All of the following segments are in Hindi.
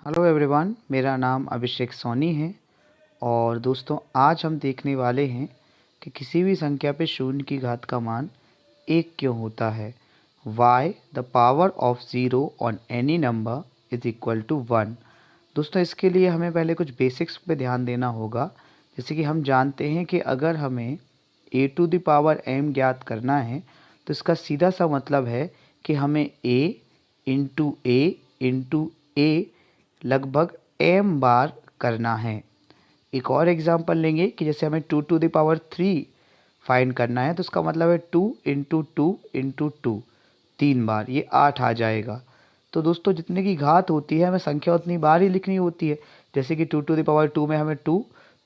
हेलो एवरीवन, मेरा नाम अभिषेक सोनी है। और दोस्तों, आज हम देखने वाले हैं कि किसी भी संख्या पे शून्य की घात का मान 1 क्यों होता है। Why the power of zero on any number is equal to 1। दोस्तों, इसके लिए हमें पहले कुछ बेसिक्स पे ध्यान देना होगा। जैसे कि हम जानते हैं कि अगर हमें ए टू द पावर m ज्ञात करना है तो इसका सीधा सा मतलब है कि हमें a लगभग m बार करना है। एक और एग्जांपल लेंगे कि जैसे हमें 2 टू द पावर 3 फाइंड करना है तो उसका मतलब है 2 इंटू टू इंटू टू, 3 बार, ये 8 आ जाएगा। तो दोस्तों, जितने की घात होती है हमें संख्या उतनी बार ही लिखनी होती है। जैसे कि 2 टू द पावर 2 में हमें 2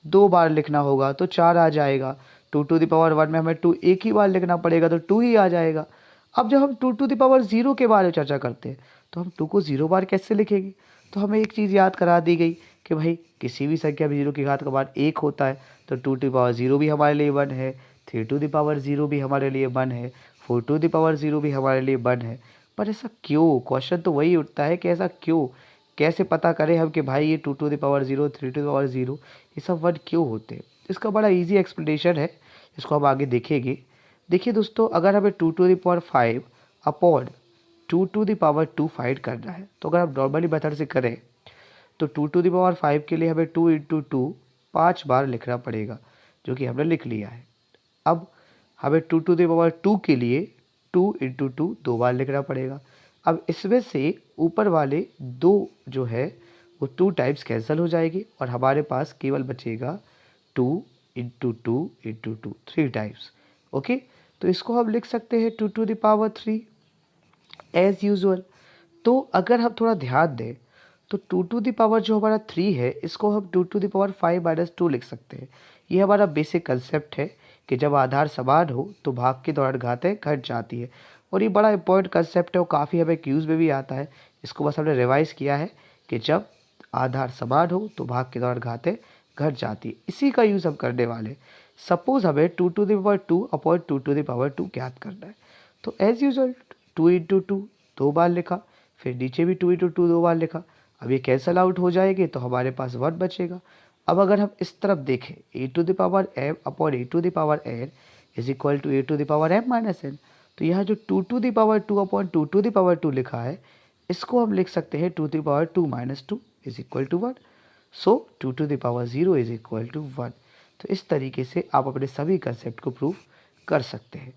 2 बार लिखना होगा तो 4 आ जाएगा। 2 टू द पावर 1 में हमें 2 एक ही बार लिखना पड़ेगा तो 2 ही आ जाएगा। अब जब हम 2 टू द पावर 0 के बारे में चर्चा करते हैं तो हम 2 को 0 बार कैसे लिखेंगे। तो हमें एक चीज़ याद करा दी गई कि भाई किसी भी संख्या में 0 की घात का मान 1 होता है तो 2 टू द पावर 0 भी हमारे लिए 1 है, 3 टू द पावर 0 भी हमारे लिए 1 है, 4 टू द पावर 0 भी हमारे लिए 1 है। पर ऐसा क्यों? क्वेश्चन तो वही उठता है कि ऐसा क्यों, कैसे पता करें हम कि भाई ये 2 to the power 0, 3 to the power 0 ये सब 1 क्यों होते हैं। इसका बड़ा ईजी एक्सप्लेनेशन है, इसको हम आगे देखेंगे। देखिए दोस्तों, अगर हमें 2 to the power 5 upon 2 to the power 2 find करना है तो अगर हम नॉर्मली मेथड से करें तो 2 टू द पावर 5 के लिए हमें 2 इंटू टू 5 बार लिखना पड़ेगा, जो कि हमने लिख लिया है। अब हमें 2 टू द पावर 2 के लिए 2 इंटू टू 2 बार लिखना पड़ेगा। अब इसमें से ऊपर वाले दो जो है वो 2 टाइम्स कैंसिल हो जाएगी और हमारे पास केवल बचेगा 2 into two into two, 3 times. Okay, तो इसको हम लिख सकते हैं 2 to the power 3 as usual. तो अगर हम थोड़ा ध्यान दें तो 2 टू द पावर जो हमारा 3 है इसको हम 2 टू द पावर 5 माइनस 2 लिख सकते हैं। ये हमारा बेसिक कंसेप्ट है कि जब आधार समान हो तो भाग के दौरान घातें घट जाती है। और ये बड़ा इंपॉर्टेंट कंसेप्ट है और काफ़ी हमें क्यूज में भी आता है। इसको बस हमने रिवाइज किया है कि जब आधार समान हो तो भाग के दौरान घातें घट जाती है, इसी का यूज़ हम करने वाले। सपोज हमें 2 to the power 2 upon 2 to the power 2 ज्ञात करना है तो एज यूजुअल 2 इंटू टू 2 बार लिखा, फिर नीचे भी 2 इंटू टू 2 बार लिखा। अब ये कैंसल आउट हो जाएंगे तो हमारे पास 1 बचेगा। अब अगर हम इस तरफ देखें a to the power m upon a to the power n is equal to a to the power m minus n, तो यहाँ जो 2 to the power 2 upon 2 to the power 2 लिखा है इसको हम लिख सकते हैं 2 to the power 2 minus 2 is equal to 1। So 2 to the power 0 is equal to 1। तो इस तरीके से आप अपने सभी कंसेप्ट को प्रूव कर सकते हैं।